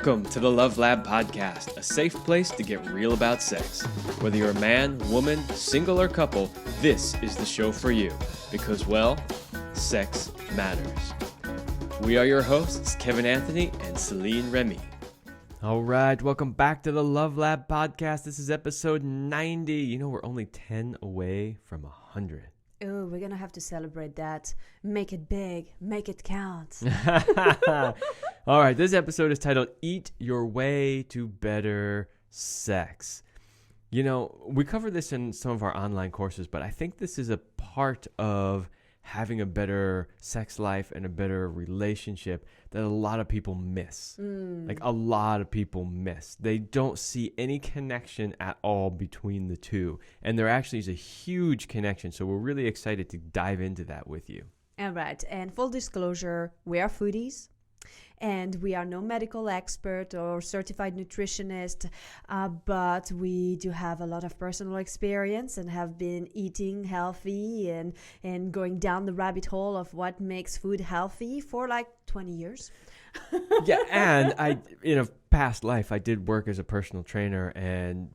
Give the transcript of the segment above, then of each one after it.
Welcome to the Love Lab Podcast, a safe place to get real about sex. Whether you're a man, woman, single, or couple, this is the show for you. Because, well, sex matters. We are your hosts, Kevin Anthony and Céline Remy. All right, welcome back to the Love Lab Podcast. This is episode 90. You know, we're only 10 away from 100. Oh, we're going to have to celebrate that. Make it big. Make it count. All right, this episode is titled Eat Your Way to Better Sex. You know, we cover this in some of our online courses, but I think this is a part of having a better sex life and a better relationship that a lot of people miss. Like a lot of people miss. They don't see any connection at all between the two. And there actually is a huge connection. So we're really excited to dive into that with you. All right. And full disclosure, we are foodies. And we are no medical expert or certified nutritionist, but we do have a lot of personal experience and have been eating healthy and going down the rabbit hole of what makes food healthy for like 20 years. Yeah, and in a past life, I did work as a personal trainer and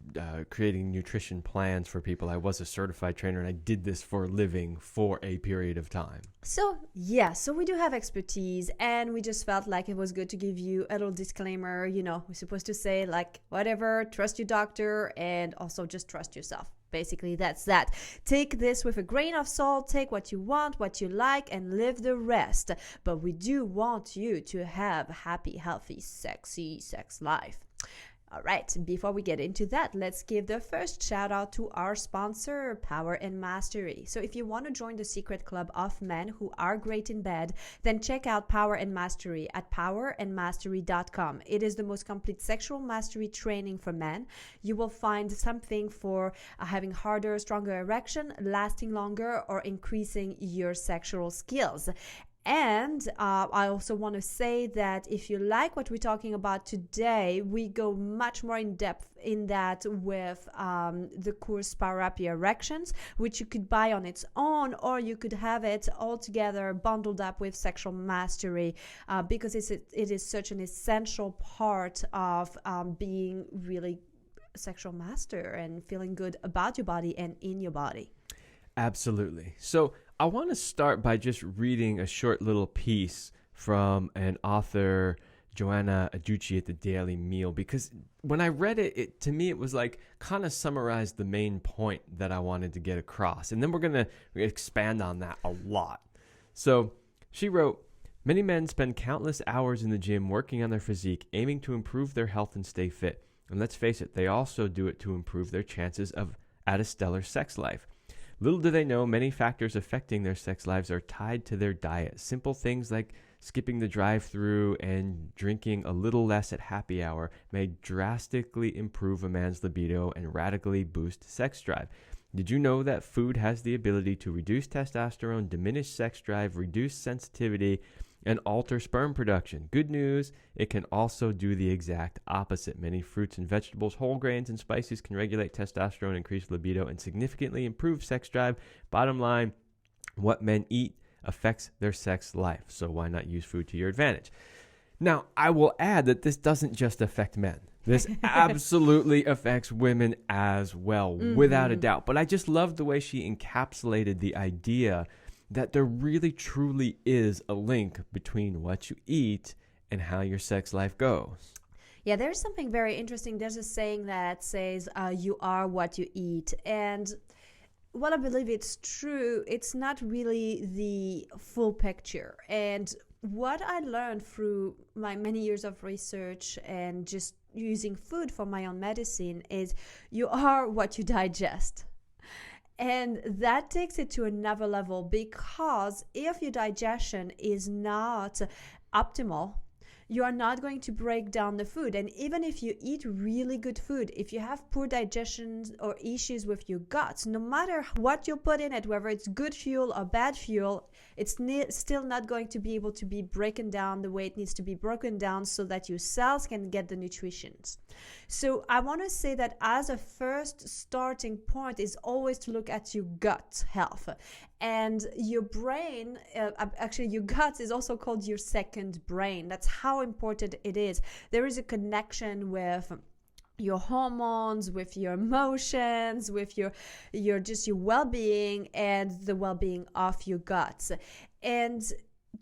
creating nutrition plans for people. I was a certified trainer, and I did this for a living for a period of time. So we do have expertise, and we just felt like it was good to give you a little disclaimer. You know, we're supposed to say like, whatever, trust your doctor, and also just trust yourself. Basically, that's that. Take this with a grain of salt. Take what you want, what you like, and live the rest. But we do want you to have a happy, healthy, sexy sex life. All right, before we get into that, let's give the first shout out to our sponsor, Power and Mastery. So if you want to join the secret club of men who are great in bed, then check out Power and Mastery at powerandmastery.com. It is the most complete sexual mastery training for men. You will find something for having harder, stronger erection, lasting longer, or increasing your sexual skills. And I also want to say that if you like what we're talking about today, we go much more in depth in that with the course Power Up Your Erections, which you could buy on its own, or you could have it all together bundled up with Sexual Mastery, because it is such an essential part of being really a sexual master and feeling good about your body and in your body. Absolutely. So I want to start by just reading a short little piece from an author, Joanna Aducci, at the Daily Meal, because when I read it, to me, it was like kind of summarized the main point that I wanted to get across. And then we're going to expand on that a lot. So she wrote, many men spend countless hours in the gym working on their physique, aiming to improve their health and stay fit. And let's face it, they also do it to improve their chances at a stellar sex life. Little do they know, many factors affecting their sex lives are tied to their diet. Simple things like skipping the drive-thru and drinking a little less at happy hour may drastically improve a man's libido and radically boost sex drive. Did you know that food has the ability to reduce testosterone, diminish sex drive, reduce sensitivity, and alter sperm production? Good news, it can also do the exact opposite. Many fruits and vegetables, whole grains, and spices can regulate testosterone, increase libido, and significantly improve sex drive. Bottom line, what men eat affects their sex life, so why not use food to your advantage? Now, I will add that this doesn't just affect men. This absolutely affects women as well, without a doubt. But I just love the way she encapsulated the idea that there really truly is a link between what you eat and how your sex life goes. Yeah, there's something very interesting. There's a saying that says, you are what you eat. And while I believe it's true, it's not really the full picture. And what I learned through my many years of research and just using food for my own medicine is you are what you digest. And that takes it to another level, because if your digestion is not optimal, you are not going to break down the food. And even if you eat really good food, if you have poor digestion or issues with your guts, no matter what you put in it, whether it's good fuel or bad fuel, it's still not going to be able to be broken down the way it needs to be broken down so that your cells can get the nutrition. So I want to say that as a first starting point is always to look at your gut health. And your brain, actually your gut is also called your second brain. That's how important it is. There is a connection with your hormones, with your emotions, with your just your well-being and the well-being of your guts. And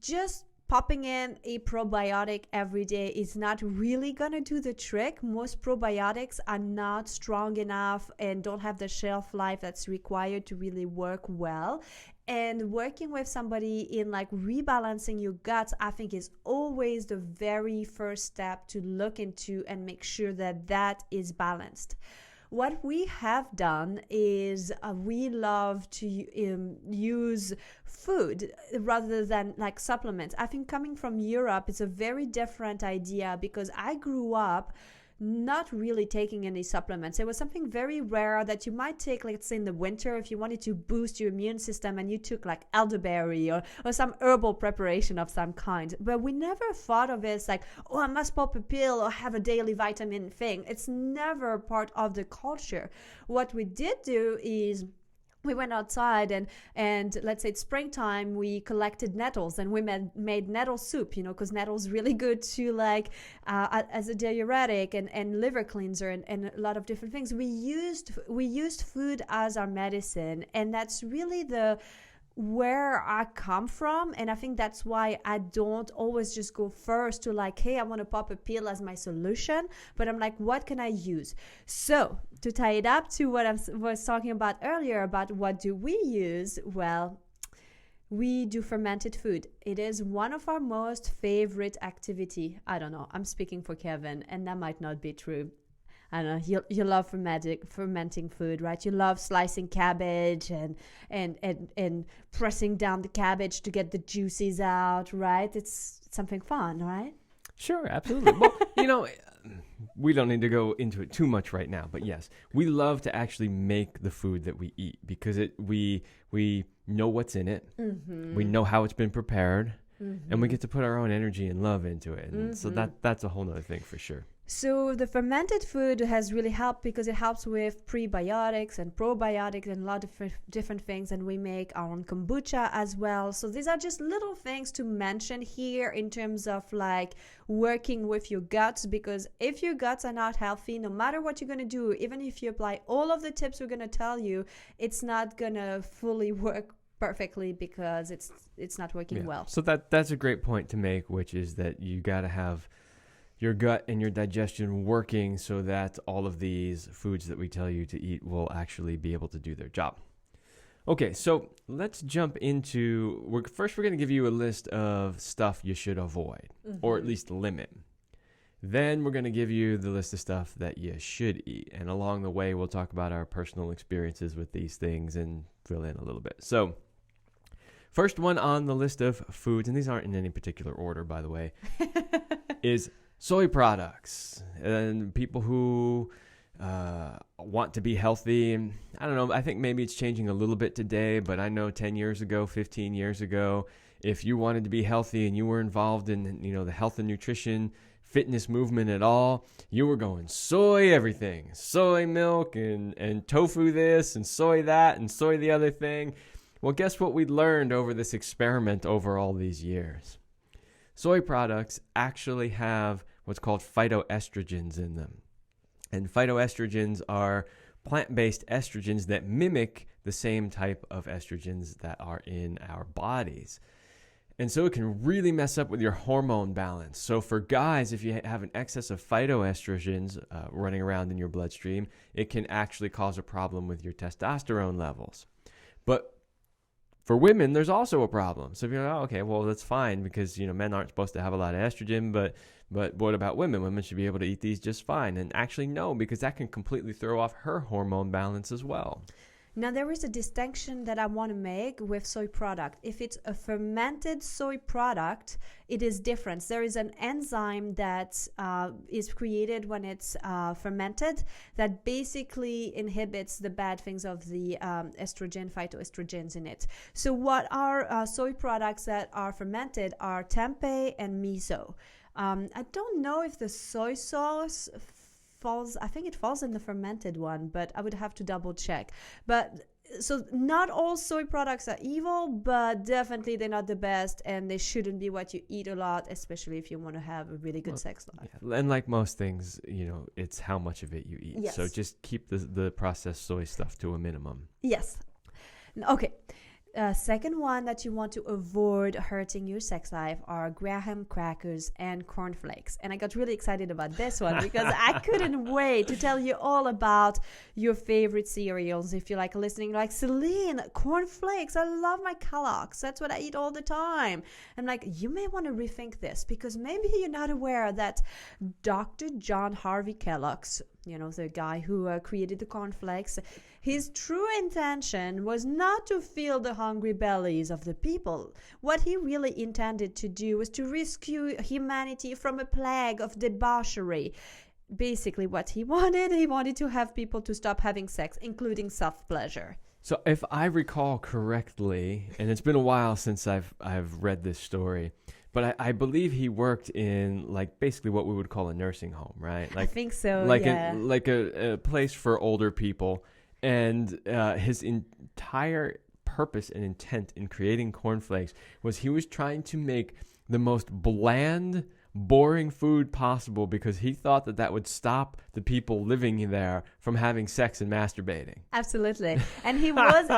just popping in a probiotic every day is not really gonna do the trick. Most probiotics are not strong enough and don't have the shelf life that's required to really work well. And working with somebody in like rebalancing your guts, I think is always the very first step to look into and make sure that that is balanced. What we have done is we love to use food rather than like supplements. I think coming from Europe, it's a very different idea because I grew up not really taking any supplements. It was something very rare that you might take, like, let's say in the winter, if you wanted to boost your immune system and you took like elderberry or some herbal preparation of some kind. But we never thought of it as like, oh, I must pop a pill or have a daily vitamin thing. It's never part of the culture. What we did do is we went outside and let's say it's springtime, we collected nettles and we made nettle soup, because nettle's really good to like as a diuretic and liver cleanser and a lot of different things. We used food as our medicine, and that's really where I come from. And I think that's why I don't always just go first to like, hey, I want to pop a pill as my solution, but I'm like, what can I use? So to tie it up to what I was talking about earlier about what do we use, well, we do fermented food. It is one of our most favorite activity. I don't know, I'm speaking for Kevin, and that might not be true. I don't know, you love fermenting food, right? You love slicing cabbage and pressing down the cabbage to get the juices out, right? It's something fun, right? Sure, absolutely. Well, we don't need to go into it too much right now, but yes, we love to actually make the food that we eat because we know what's in it. Mm-hmm. We know how it's been prepared, mm-hmm. and we get to put our own energy and love into it. And mm-hmm. so that's a whole nother thing for sure. So the fermented food has really helped because it helps with prebiotics and probiotics and a lot of different things. And we make our own kombucha as well. So these are just little things to mention here in terms of like working with your guts, because if your guts are not healthy, no matter what you're going to do, even if you apply all of the tips we're going to tell you, it's not going to fully work perfectly because it's not working well. So that's a great point to make, which is that you got to have your gut and your digestion working so that all of these foods that we tell you to eat will actually be able to do their job. Okay, so let's jump into, we're going to give you a list of stuff you should avoid, mm-hmm. or at least limit. Then we're going to give you the list of stuff that you should eat. And along the way, we'll talk about our personal experiences with these things and fill in a little bit. So first one on the list of foods, and these aren't in any particular order, by the way, is soy products. And people who want to be healthy, and I don't know, I think maybe it's changing a little bit today, but I know 10 years ago, 15 years ago, if you wanted to be healthy and you were involved in, the health and nutrition, fitness movement at all, you were going soy everything, soy milk and tofu this and soy that and soy the other thing. Well, guess what we learned over this experiment over all these years? Soy products actually have what's called phytoestrogens in them. And phytoestrogens are plant-based estrogens that mimic the same type of estrogens that are in our bodies. And so it can really mess up with your hormone balance. So for guys, if you have an excess of phytoestrogens running around in your bloodstream, it can actually cause a problem with your testosterone levels. But for women, there's also a problem. So if you're like, oh, okay, well, that's fine because, men aren't supposed to have a lot of estrogen, but what about women? Women should be able to eat these just fine. And actually, no, because that can completely throw off her hormone balance as well. Now, there is a distinction that I want to make with soy product. If it's a fermented soy product, it is different. There is an enzyme that is created when it's fermented that basically inhibits the bad things of the phytoestrogens in it. So what are soy products that are fermented are tempeh and miso. I don't know if the soy sauce I think it falls in the fermented one, but I would have to double check. But So not all soy products are evil, but definitely they're not the best, and they shouldn't be what you eat a lot, especially if you want to have a really good sex life. Yeah. And like most things, it's how much of it you eat. Yes. So just keep the processed soy stuff to a minimum. Yes. Okay. Second one that you want to avoid hurting your sex life are graham crackers and cornflakes. And I got really excited about this one because I couldn't wait to tell you all about your favorite cereals. If you like listening, like Céline, cornflakes. I love my Kellogg's. That's what I eat all the time. I'm like, you may want to rethink this because maybe you're not aware that Dr. John Harvey Kellogg's, the guy who created the cornflakes, his true intention was not to fill the hungry bellies of the people. What he really intended to do was to rescue humanity from a plague of debauchery. Basically, what he wanted to have people to stop having sex, including self-pleasure. So if I recall correctly, and it's been a while since I've read this story, but I believe he worked in basically what we would call a nursing home, right? I think so, yeah. A place for older people. And his entire purpose and intent in creating cornflakes was he was trying to make the most bland, boring food possible because he thought that would stop the people living there from having sex and masturbating. Absolutely. And he was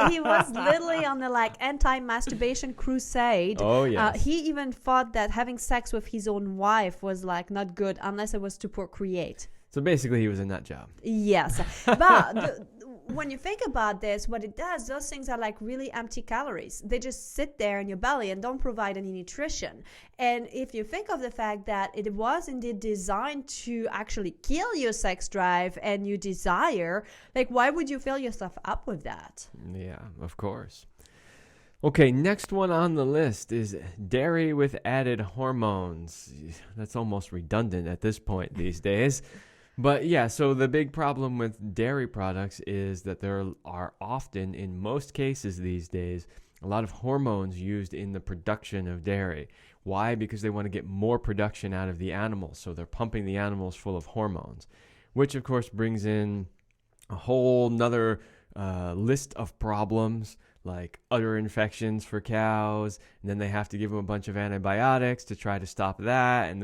literally on the anti-masturbation crusade. Oh, yes. He even thought that having sex with his own wife was not good unless it was to procreate. So basically he was a nut job. Yes. But when you think about this, what it does, those things are really empty calories. They just sit there in your belly and don't provide any nutrition. And if you think of the fact that it was indeed designed to actually kill your sex drive and your desire, why would you fill yourself up with that? Yeah, of course. Okay, next one on the list is dairy with added hormones. That's almost redundant at this point these days. But yeah, so the big problem with dairy products is that there are often, in most cases these days, a lot of hormones used in the production of dairy. Why? Because they want to get more production out of the animals. So they're pumping the animals full of hormones, which of course brings in a whole nother list of problems like udder infections for cows, and then they have to give them a bunch of antibiotics to try to stop that, and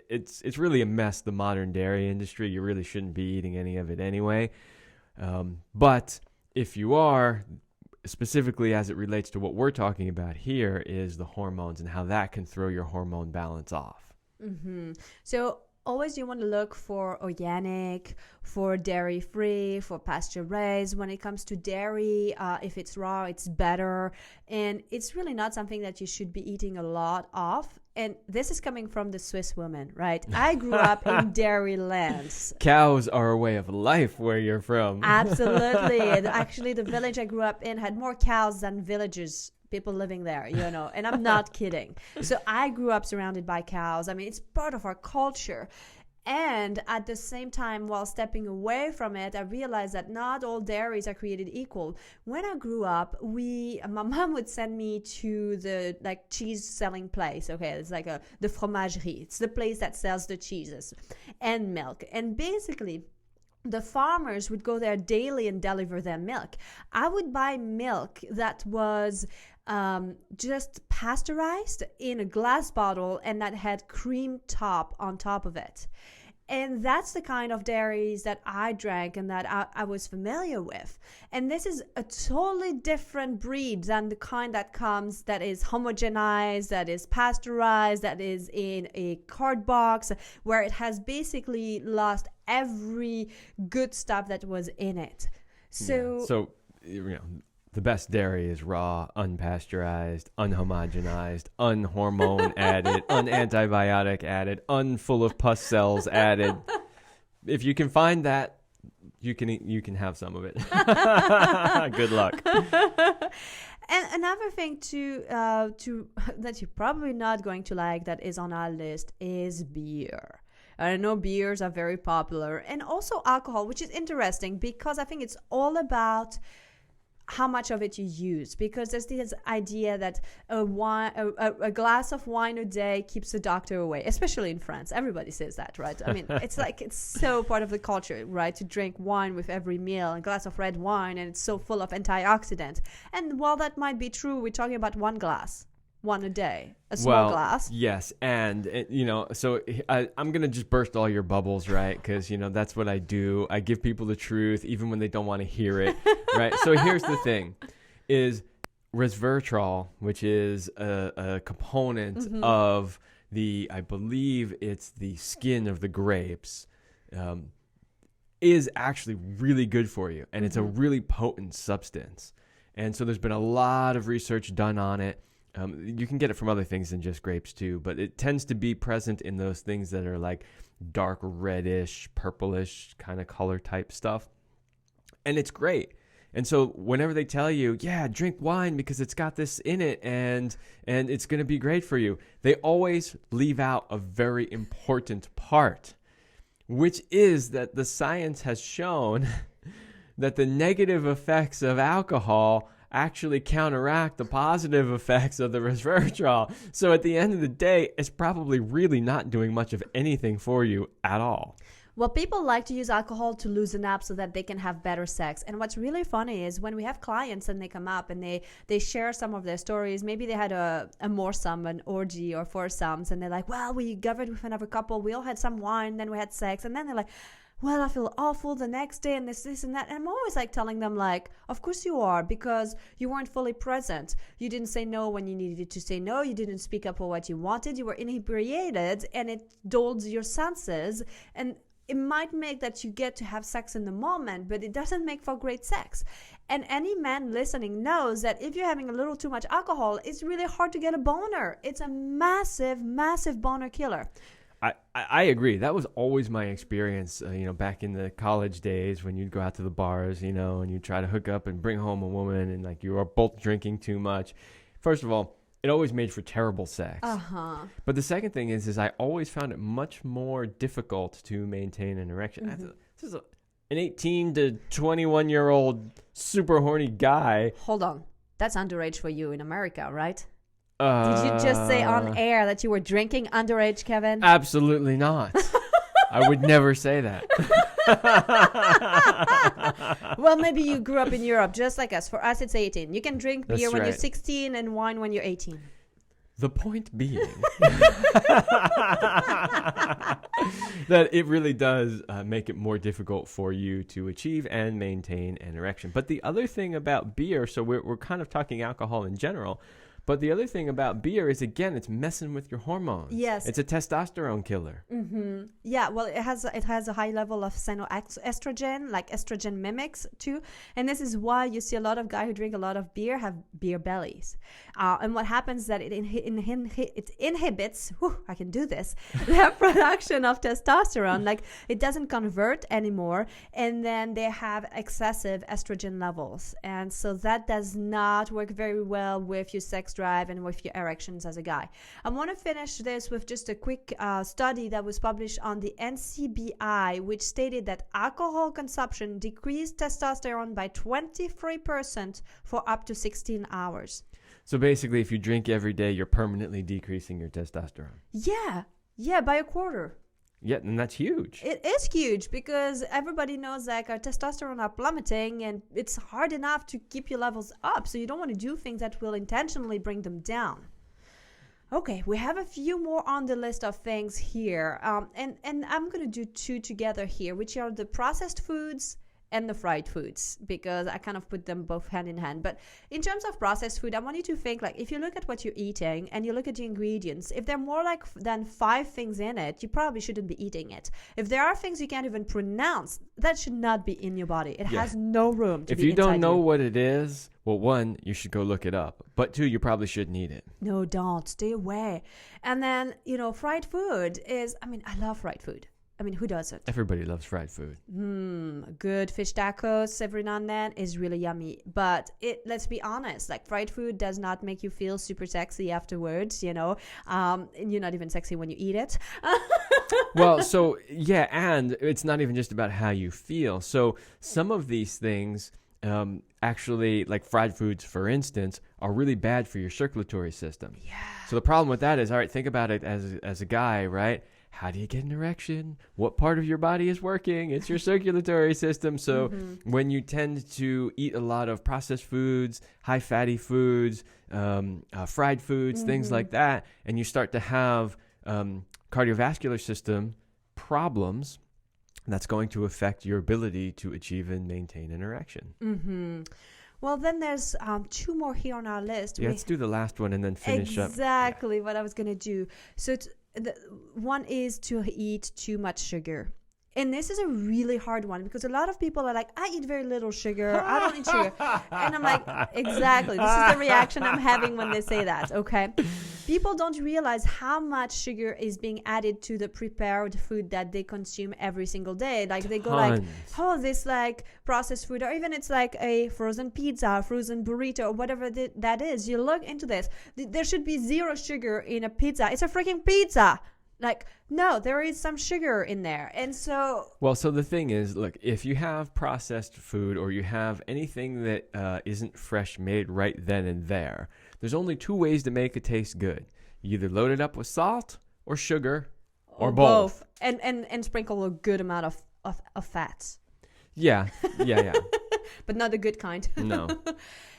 it's really a mess, the modern dairy industry. You really shouldn't be eating any of it anyway, but if you are, specifically as it relates to what we're talking about here, is the hormones and how that can throw your hormone balance off. Mm-hmm. So always you want to look for organic, for dairy-free, for pasture-raised. When it comes to dairy, if it's raw, it's better. And it's really not something that you should be eating a lot of. And this is coming from the Swiss woman, right? I grew up in dairy lands. Cows are a way of life where you're from. Absolutely. Actually, the village I grew up in had more cows than villagers, people living there, and I'm not kidding. So I grew up surrounded by cows. I mean, it's part of our culture. And at the same time, while stepping away from it, I realized that not all dairies are created equal. When I grew up, my mom would send me to the cheese selling place. Okay, it's the fromagerie. It's the place that sells the cheeses and milk. And basically, the farmers would go there daily and deliver their milk. I would buy milk that was just pasteurized in a glass bottle and that had cream top on top of it. And that's the kind of dairies that I drank and that I was familiar with. And this is a totally different breed than the kind that is homogenized, that is pasteurized, that is in a card box, where it has basically lost every good stuff that was in it. So the best dairy is raw, unpasteurized, unhomogenized, unhormone added, unantibiotic added, unfull of pus cells added. If you can find that, you can have some of it. Good luck. And another thing to that you're probably not going to like that is on our list is beer. I know beers are very popular, and also alcohol, which is interesting because I think it's all about how much of it you use, because there's this idea that a glass of wine a day keeps the doctor away, especially in France. Everybody says that, right? I mean, it's like it's so part of the culture, right, to drink wine with every meal, a glass of red wine, and it's so full of antioxidants. And while that might be true, we're talking about one a day, a small glass. Yes, and so I'm gonna just burst all your bubbles, right? Because that's what I do. I give people the truth even when they don't want to hear it, right? So here's the thing: is resveratrol, which is a component of I believe it's the skin of the grapes, is actually really good for you, and it's a really potent substance. And so there's been a lot of research done on it. You can get it from other things than just grapes too, but it tends to be present in those things that are like dark reddish, purplish kind of color type stuff. And it's great. And so whenever they tell you, yeah, drink wine because it's got this in it and it's going to be great for you, they always leave out a very important part, which is that the science has shown that the negative effects of alcohol actually counteract the positive effects of the resveratrol. So at the end of the day, it's probably really not doing much of anything for you at all. Well, people like to use alcohol to loosen up so that they can have better sex. And what's really funny is when we have clients and they come up and they share some of their stories, maybe they had a moresome, an orgy or foursomes, and they're like, well, we gathered with another couple, we all had some wine, then we had sex, and then they're like, well, I feel awful the next day and this and that. And I'm always like telling them like, of course you are, because you weren't fully present. You didn't say no when you needed to say no. You didn't speak up for what you wanted. You were inebriated and it dulled your senses. And it might make that you get to have sex in the moment, but it doesn't make for great sex. And any man listening knows that if you're having a little too much alcohol, it's really hard to get a boner. It's a massive, massive boner killer. I agree. That was always my experience, back in the college days when you'd go out to the bars, and you'd try to hook up and bring home a woman and like you were both drinking too much. First of all, it always made for terrible sex. But the second thing is I always found it much more difficult to maintain an erection. This is an 18 to 21-year-old super horny guy. Hold on. That's underage for you in America, right? Did you just say on air that you were drinking underage, Kevin? Absolutely not. I would never say that. Well, maybe you grew up in Europe just like us. For us, it's 18. You can drink beer when you're 16 and wine when you're 18. The point being that it really does make it more difficult for you to achieve and maintain an erection. But the other thing about beer, so we're kind of talking alcohol in general, but the other thing about beer is, again, it's messing with your hormones. Yes. It's a testosterone killer. Yeah, well, it has a high level of estrogen, like estrogen mimics too. And this is why you see a lot of guys who drink a lot of beer have beer bellies. And what happens is that it inhibits, I can do this, the production of testosterone. Like it doesn't convert anymore. And then they have excessive estrogen levels. And so that does not work very well with your sex drive and with your erections as a guy. I want to finish this with just a quick study that was published on the NCBI, which stated that alcohol consumption decreased testosterone by 23% for up to 16 hours. So basically, if you drink every day, you're permanently decreasing your testosterone. Yeah, by a quarter. Yeah, and that's huge. It is huge because everybody knows like our testosterone are plummeting and it's hard enough to keep your levels up. So you don't want to do things that will intentionally bring them down. Okay, we have a few more on the list of things here. And I'm going to do two together here, which are the processed foods and the fried foods, because I kind of put them both hand in hand. But in terms of processed food, I want you to think like if you look at what you're eating and you look at the ingredients, if there are more like than 5 things in it, you probably shouldn't be eating it. If there are things you can't even pronounce, that should not be in your body. It has no room to be inside you. If you don't know what it is, well, 1, you should go look it up. But 2, you probably shouldn't eat it. No, don't. Stay away. And then, fried food is, I love fried food. Who doesn't? Everybody loves fried food. Good fish tacos every now and then is really yummy. But let's be honest, like fried food does not make you feel super sexy afterwards, and you're not even sexy when you eat it. Well, so, yeah, and it's not even just about how you feel. So some of these things actually, like fried foods, for instance, are really bad for your circulatory system. Yeah. So the problem with that is, all right, think about it as a guy, right? How do you get an erection? What part of your body is working? It's your circulatory system. So when you tend to eat a lot of processed foods, high fatty foods, fried foods, things like that, and you start to have cardiovascular system problems, that's going to affect your ability to achieve and maintain an erection. Well, then there's 2 more here on our list. Yeah, let's do the last one and then finish up. Exactly what I was going to do. So one is to eat too much sugar. And this is a really hard one because a lot of people are like, I eat very little sugar. I don't eat sugar. And I'm like, exactly. This is the reaction I'm having when they say that. Okay. People don't realize how much sugar is being added to the prepared food that they consume every single day. Like they go like, oh, this like processed food, or even it's like a frozen pizza, frozen burrito, or whatever that is. You look into this. There should be 0 sugar in a pizza. It's a freaking pizza. Like, no, there is some sugar in there. And so... Well, so the thing is, look, if you have processed food or you have anything that isn't fresh made right then and there, there's only 2 ways to make it taste good. You either load it up with salt or sugar or both. And sprinkle a good amount of fats. Yeah. But not the good kind. No.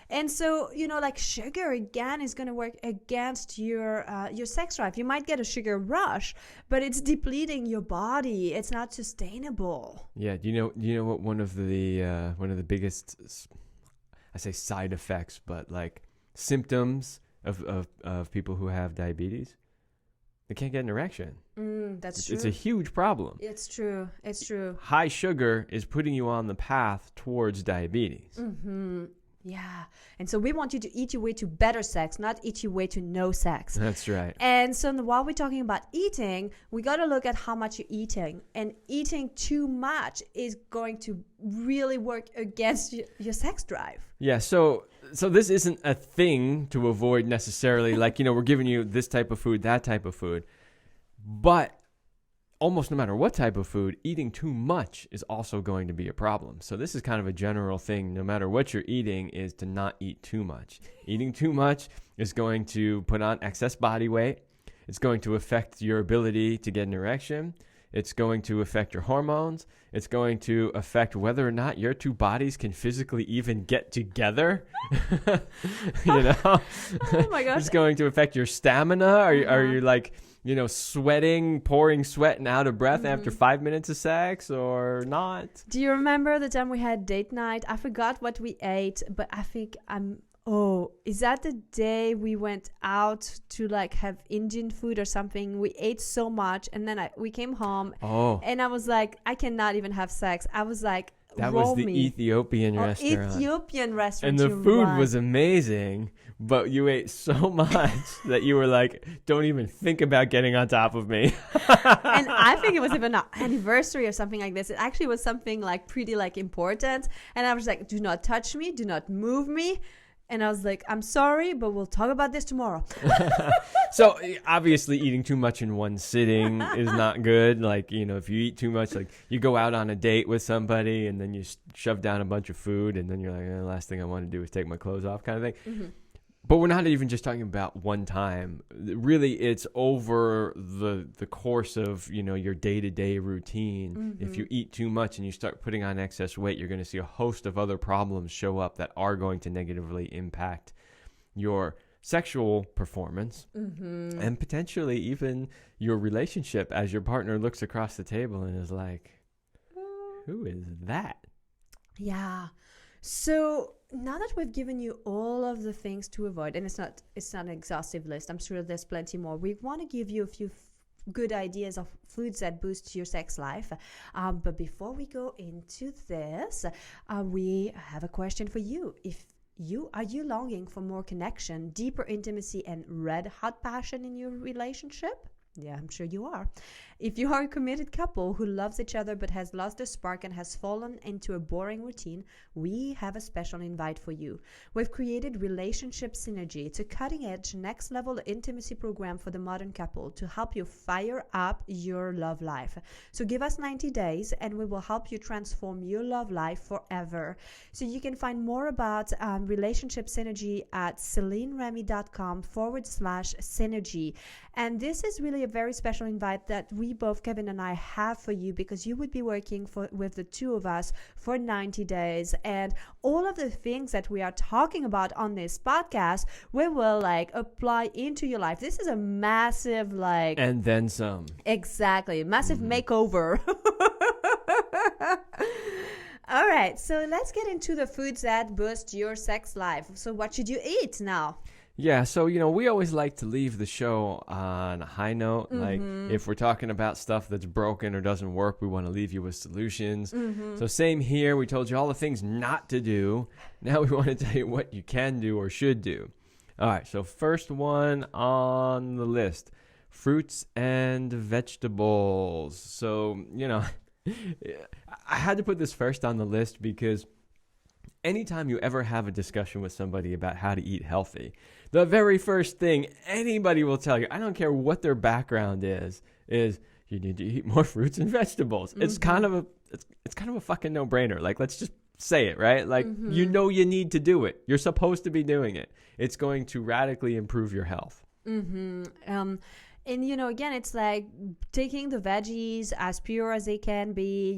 And so, like sugar, again, is going to work against your sex drive. You might get a sugar rush, but it's depleting your body. It's not sustainable. Yeah. Do you know what one of the biggest, I say side effects, but like symptoms of people who have diabetes? They can't get an erection. That's true. It's a huge problem. It's true. High sugar is putting you on the path towards diabetes. Yeah. And so we want you to eat your way to better sex, not eat your way to no sex. That's right. And so while we're talking about eating, we got to look at how much you're eating. And eating too much is going to really work against your sex drive. Yeah. So this isn't a thing to avoid necessarily. Like, we're giving you this type of food, that type of food. But almost no matter what type of food, eating too much is also going to be a problem. So this is kind of a general thing. No matter what you're eating, is to not eat too much. Eating too much is going to put on excess body weight. It's going to affect your ability to get an erection. It's going to affect your hormones. It's going to affect whether or not your 2 bodies can physically even get together. Oh my gosh. It's going to affect your stamina. Are you like... sweating, pouring sweat and out of breath after 5 minutes of sex or not? Do you remember the time we had date night? I forgot what we ate, but I think is that the day we went out to like have Indian food or something? We ate so much and then we came home and I was like, I cannot even have sex. I was like, that was the Ethiopian restaurant. Ethiopian restaurant. And the food was amazing, but you ate so much that you were like, don't even think about getting on top of me. And I think it was even an anniversary or something like this. It actually was something like pretty like important. And I was like, do not touch me. Do not move me. And I was like, I'm sorry, but we'll talk about this tomorrow. So obviously eating too much in one sitting is not good. Like, if you eat too much, like you go out on a date with somebody and then you shove down a bunch of food and then you're like, the last thing I want to do is take my clothes off kind of thing. But we're not even just talking about one time. Really, it's over the course of, your day-to-day routine. If you eat too much and you start putting on excess weight, you're going to see a host of other problems show up that are going to negatively impact your sexual performance and potentially even your relationship as your partner looks across the table and is like, who is that? Yeah. So now that we've given you all of the things to avoid, and it's not an exhaustive list, I'm sure there's plenty more. We want to give you a few good ideas of foods that boost your sex life. But before we go into this, we have a question for you. Are you longing for more connection, deeper intimacy, and red hot passion in your relationship? Yeah, I'm sure you are. If you are a committed couple who loves each other but has lost the spark and has fallen into a boring routine, we have a special invite for you. We've created Relationship Synergy. It's a cutting-edge, next-level intimacy program for the modern couple to help you fire up your love life. So give us 90 days and we will help you transform your love life forever. So you can find more about Relationship Synergy at CelineRemy.com/synergy. And this is really a very special invite that we both, Kevin and I, have for you, because you would be working with the two of us for 90 days. And all of the things that we are talking about on this podcast, we will like apply into your life. This is a massive like... And then some. Exactly. Massive makeover. All right. So let's get into the foods that boost your sex life. So what should you eat now? Yeah, so, we always like to leave the show on a high note. Like, if we're talking about stuff that's broken or doesn't work, we want to leave you with solutions. So same here. We told you all the things not to do. Now we want to tell you what you can do or should do. All right, so first one on the list, fruits and vegetables. So, I had to put this first on the list because anytime you ever have a discussion with somebody about how to eat healthy, the very first thing anybody will tell you, I don't care what their background is you need to eat more fruits and vegetables. It's kind of a fucking no-brainer. Like, let's just say it, right? Like, you need to do it. You're supposed to be doing it. It's going to radically improve your health. And, again, it's like taking the veggies as pure as they can be,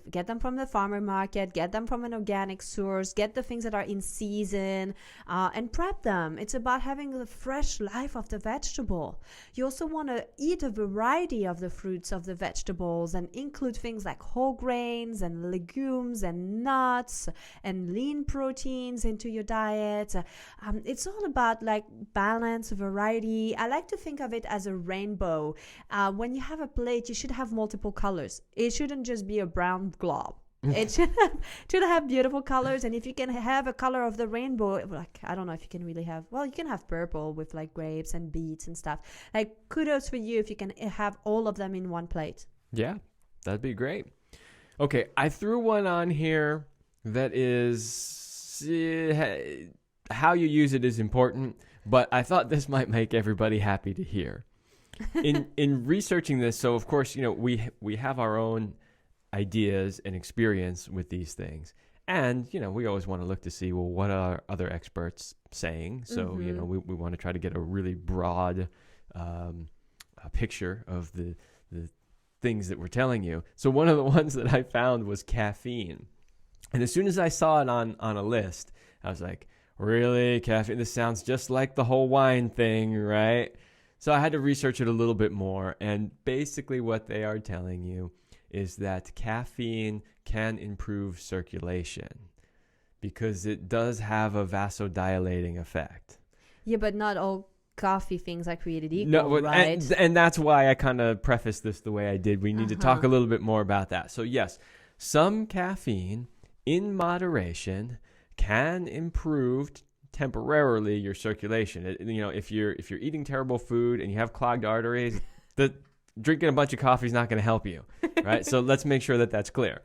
get them from the farmer market, get them from an organic source, get the things that are in season, and prep them. It's about having the fresh life of the vegetable. You also want to eat a variety of the fruits of the vegetables and include things like whole grains and legumes and nuts and lean proteins into your diet. It's all about like balance, variety. I like to think of it as a rainbow. When you have a plate, you should have multiple colors. It shouldn't just be a brown glob. It should have beautiful colors. And if you can have a color of the rainbow, like, I don't know if you can really have, well, you can have purple with like grapes and beets and stuff. Like, kudos for you if you can have all of them in one plate. Yeah, that'd be great. Okay, I threw one on here that is how you use it is important, but I thought this might make everybody happy to hear. In researching this, so of course, we have our own ideas and experience with these things. And, we always want to look to see, well, what are other experts saying? So, we want to try to get a really broad picture of the things that we're telling you. So one of the ones that I found was caffeine. And as soon as I saw it on a list, I was like, really? Caffeine? This sounds just like the whole wine thing, right? So I had to research it a little bit more, and basically what they are telling you is that caffeine can improve circulation because it does have a vasodilating effect. Yeah, but not all coffee things are created equal, right? And that's why I kind of prefaced this the way I did. We need to talk a little bit more about that. So yes, some caffeine in moderation can improve temporarily your circulation. If you're eating terrible food and you have clogged arteries, drinking a bunch of coffee is not going to help you, right? So let's make sure that that's clear.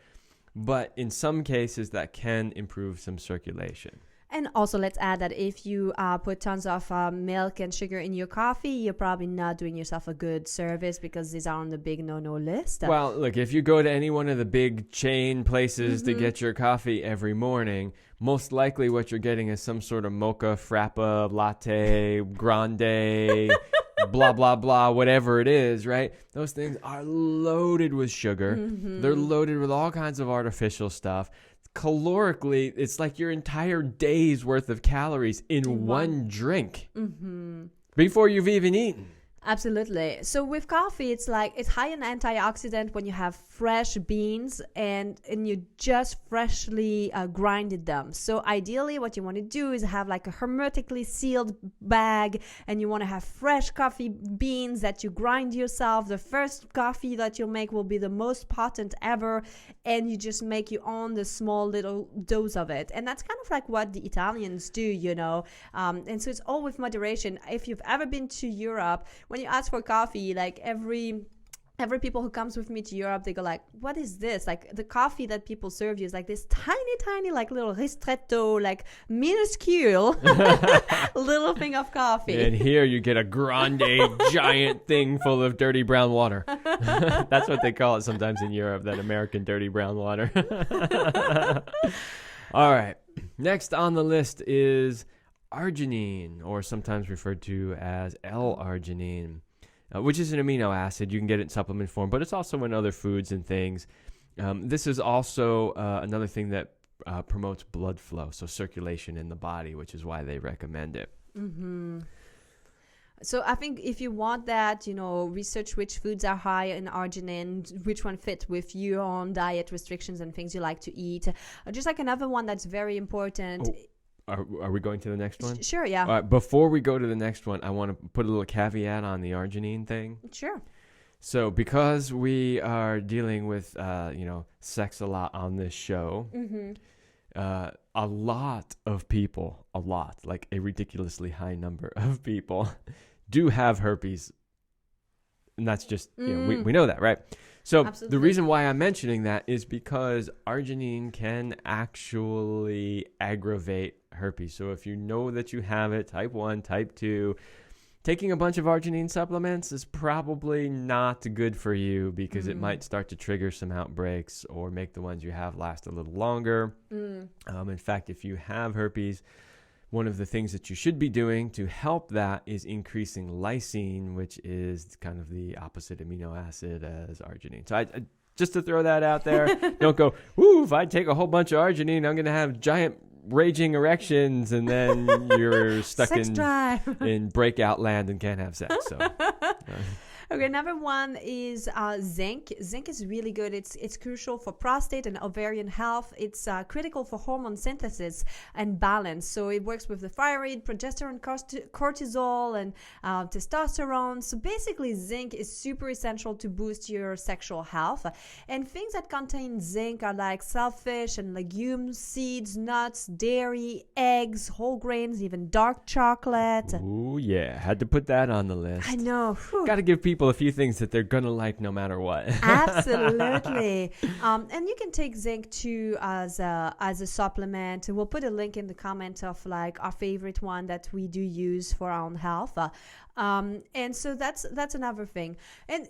But in some cases, that can improve some circulation. And also, let's add that if you put tons of milk and sugar in your coffee, you're probably not doing yourself a good service because these are on the big no-no list. Well, look, if you go to any one of the big chain places to get your coffee every morning, most likely what you're getting is some sort of mocha, frappa, latte, grande, blah, blah, blah, whatever it is, right? Those things are loaded with sugar. They're loaded with all kinds of artificial stuff. Calorically, it's like your entire day's worth of calories in one drink before you've even eaten. Absolutely. So with coffee, it's high in antioxidant when you have fresh beans and you just freshly grinded them. So ideally what you want to do is have like a hermetically sealed bag, and you want to have fresh coffee beans that you grind yourself. The first coffee that you'll make will be the most potent ever, and you just make your own the small little dose of it. And that's kind of like what the Italians do, and so it's all with moderation. If you've ever been to Europe, when you ask for coffee, like every every people who comes with me to Europe, they go like, what is this? Like the coffee that people serve you is like this tiny, like little ristretto, like minuscule little thing of coffee. And here you get a grande giant thing full of dirty brown water. That's what they call it sometimes in Europe, that American dirty brown water. All right. Next on the list is arginine, or sometimes referred to as L-arginine. Which is an amino acid. You can get it in supplement form, but it's also in other foods and things. This is also another thing that promotes blood flow, so circulation in the body, which is why they recommend it. Mm-hmm. So I think if you want that, research which foods are high in arginine, which one fit with your own diet restrictions and things you like to eat. Just like another one that's very important. Oh. Are we going to the next one? Sure, yeah. All right, before we go to the next one, I want to put a little caveat on the arginine thing. Sure. So because we are dealing with, sex a lot on this show, a lot of people, like a ridiculously high number of people do have herpes. And that's just, we know that, right? So Absolutely. The reason why I'm mentioning that is because arginine can actually aggravate herpes. So if you know that you have it, type 1, type 2, taking a bunch of arginine supplements is probably not good for you because it might start to trigger some outbreaks or make the ones you have last a little longer. In fact, if you have herpes, one of the things that you should be doing to help that is increasing lysine, which is kind of the opposite amino acid as arginine. So I just to throw that out there, don't go, if I take a whole bunch of arginine, I'm going to have giant raging erections, and then you're stuck in breakout land and can't have sex. So. Okay, another one is zinc. Zinc is really good. It's crucial for prostate and ovarian health. It's critical for hormone synthesis and balance. So it works with the thyroid, progesterone, cortisol, and testosterone. So basically, zinc is super essential to boost your sexual health. And things that contain zinc are like shellfish and legumes, seeds, nuts, dairy, eggs, whole grains, even dark chocolate. Ooh, yeah. Had to put that on the list. I know. Got to give people a few things that they're going to like no matter what. Absolutely. And you can take zinc too as a supplement. We'll put a link in the comment of like our favorite one that we do use for our own health. And so that's another thing. And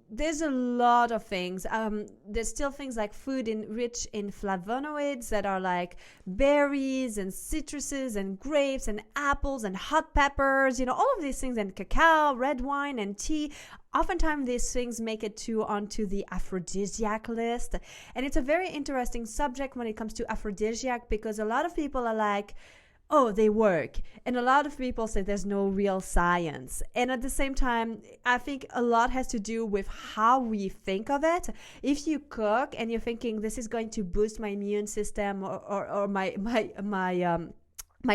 there's a lot of things. There's still things like food rich in flavonoids that are like berries and citruses and grapes and apples and hot peppers, all of these things, and cacao, red wine, and tea. Oftentimes these things make it onto the aphrodisiac list. And it's a very interesting subject when it comes to aphrodisiac, because a lot of people are like, oh, they work. And a lot of people say there's no real science. And at the same time, I think a lot has to do with how we think of it. If you cook and you're thinking this is going to boost my immune system or my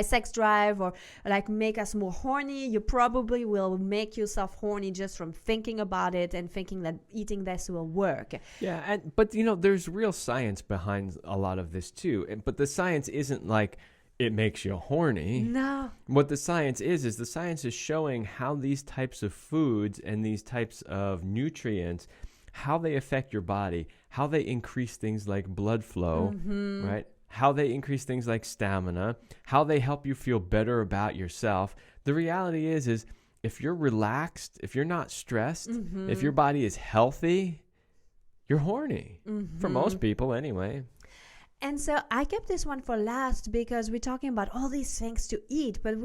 sex drive, or like make us more horny, you probably will make yourself horny just from thinking about it and thinking that eating this will work. Yeah, but there's real science behind a lot of this too. But the science isn't like it makes you horny. No. What the science is the science is showing how these types of foods and these types of nutrients, how they affect your body, how they increase things like blood flow, right? How they increase things like stamina, how they help you feel better about yourself. The reality is if you're relaxed, if you're not stressed, if your body is healthy, you're horny. For most people anyway. And so I kept this one for last because we're talking about all these things to eat, but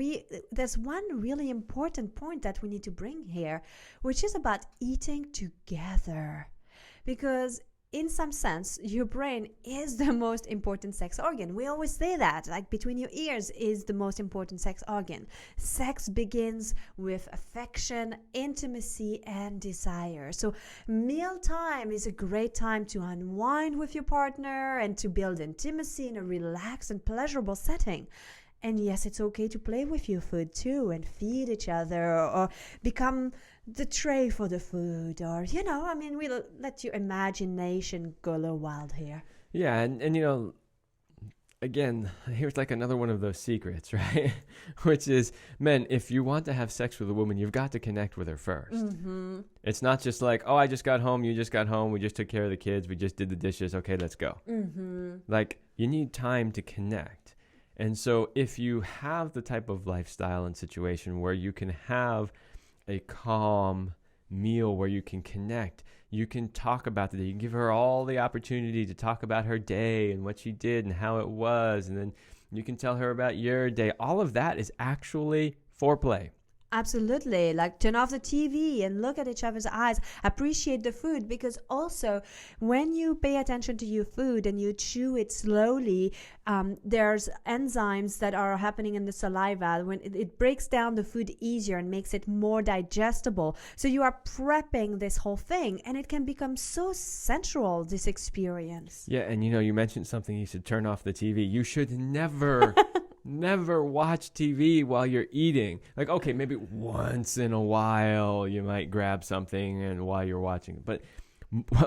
there's one really important point that we need to bring here, which is about eating together. Because in some sense, your brain is the most important sex organ. We always say that, like between your ears is the most important sex organ. Sex begins with affection, intimacy, and desire. So mealtime is a great time to unwind with your partner and to build intimacy in a relaxed and pleasurable setting. And yes, it's okay to play with your food too and feed each other or become the tray for the food, or we'll let your imagination go a little wild here. Yeah, and again, here's like another one of those secrets, right? Which is, men, if you want to have sex with a woman, you've got to connect with her first. Mm-hmm. It's not just like, oh, I just got home, you just got home, we just took care of the kids, we just did the dishes, okay, let's go. Mm-hmm. Like, you need time to connect. And so if you have the type of lifestyle and situation where you can have a calm meal where you can connect, you can talk about the day, you can give her all the opportunity to talk about her day and what she did and how it was, and then you can tell her about your day. All of that is actually foreplay. Absolutely. Like, turn off the TV and look at each other's eyes. Appreciate the food, because also when you pay attention to your food and you chew it slowly, there's enzymes that are happening in the saliva when it breaks down the food easier and makes it more digestible. So you are prepping this whole thing, and it can become so sensual, this experience. Yeah, and you mentioned something. You should turn off the TV. You should never never watch TV while you're eating. Like, okay, maybe once in a while you might grab something and while you're watching. But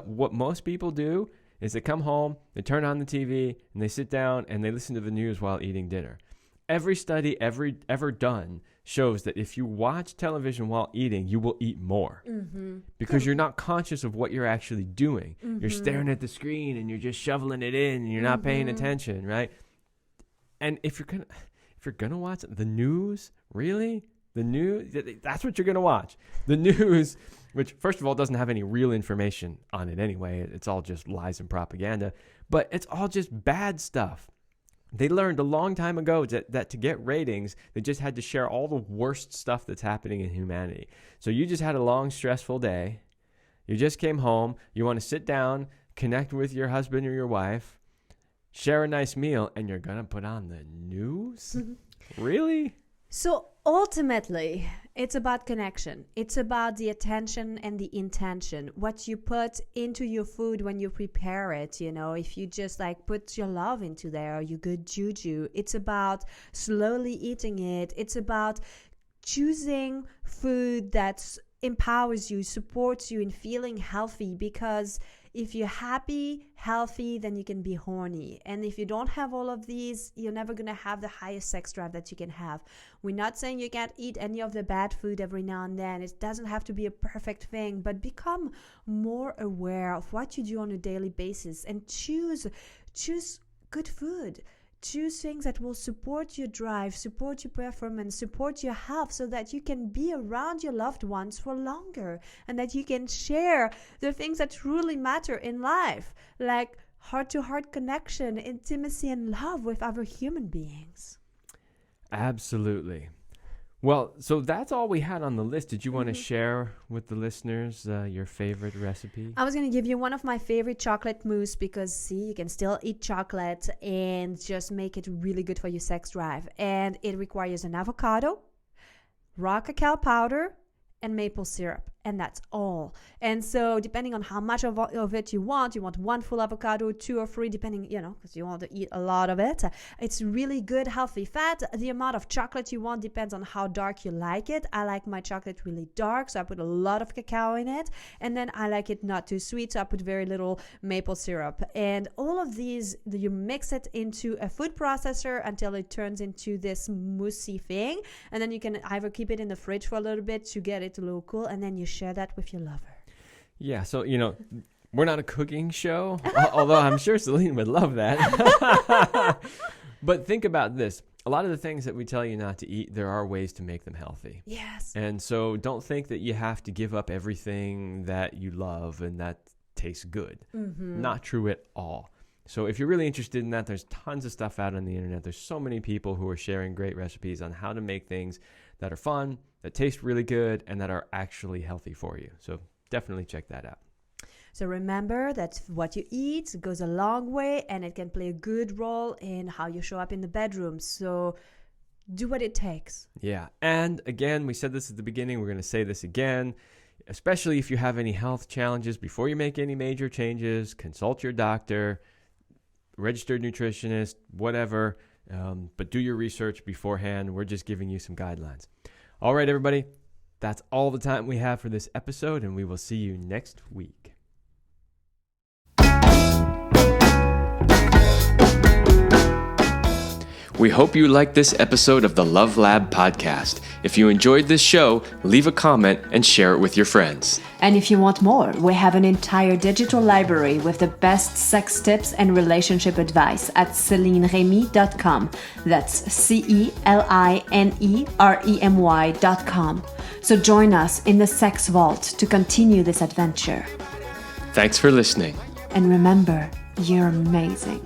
what most people do is they come home, they turn on the TV, and they sit down and they listen to the news while eating dinner. Every study ever done shows that if you watch television while eating, you will eat more. Mm-hmm. Because you're not conscious of what you're actually doing. Mm-hmm. You're staring at the screen and you're just shoveling it in and you're not paying attention, right? And if you're gonna watch the news, really, the news, that's what you're gonna watch. The news, which first of all doesn't have any real information on it anyway. It's all just lies and propaganda, but it's all just bad stuff. They learned a long time ago that to get ratings, they just had to share all the worst stuff that's happening in humanity. So you just had a long, stressful day. You just came home. You want to sit down, connect with your husband or your wife, share a nice meal, and you're going to put on the news? Really? So ultimately, it's about connection. It's about the attention and the intention. What you put into your food when you prepare it, if you just like put your love into there, your good juju. It's about slowly eating it. It's about choosing food that empowers you, supports you in feeling healthy, because if you're happy, healthy, then you can be horny. And if you don't have all of these, you're never going to have the highest sex drive that you can have. We're not saying you can't eat any of the bad food every now and then. It doesn't have to be a perfect thing, but become more aware of what you do on a daily basis and choose good food. Choose things that will support your drive, support your performance, support your health, so that you can be around your loved ones for longer and that you can share the things that truly matter in life, like heart-to-heart connection, intimacy, and love with other human beings. Absolutely. Well, so that's all we had on the list. Did you want to share with the listeners your favorite recipe? I was going to give you one of my favorite chocolate mousse, because see, you can still eat chocolate and just make it really good for your sex drive. And it requires an avocado, raw cacao powder, and maple syrup. And that's all. And so depending on how much of it you want one full avocado, 2 or 3, depending, because you want to eat a lot of it. It's really good, healthy fat. The amount of chocolate you want depends on how dark you like it. I like my chocolate really dark, so I put a lot of cacao in it. And then I like it not too sweet, so I put very little maple syrup. And all of these, you mix it into a food processor until it turns into this moussey thing. And then you can either keep it in the fridge for a little bit to get it a little cool, and then you share that with your lover. Yeah, so, we're not a cooking show, although I'm sure Céline would love that. But think about this. A lot of the things that we tell you not to eat, there are ways to make them healthy. Yes. And so don't think that you have to give up everything that you love and that tastes good. Mm-hmm. Not true at all. So if you're really interested in that, there's tons of stuff out on the internet. There's so many people who are sharing great recipes on how to make things that are fun, that taste really good, and that are actually healthy for you. So definitely check that out. So remember that what you eat goes a long way, and it can play a good role in how you show up in the bedroom. So do what it takes. Yeah. And again, we said this at the beginning. We're going to say this again. Especially if you have any health challenges, before you make any major changes, consult your doctor, registered nutritionist, whatever. But do your research beforehand. We're just giving you some guidelines. All right, everybody. That's all the time we have for this episode, and we will see you next week. We hope you liked this episode of the Love Lab podcast. If you enjoyed this show, leave a comment and share it with your friends. And if you want more, we have an entire digital library with the best sex tips and relationship advice at CelineRemy.com. That's CelineRemy.com. So join us in the Sex Vault to continue this adventure. Thanks for listening. And remember, you're amazing.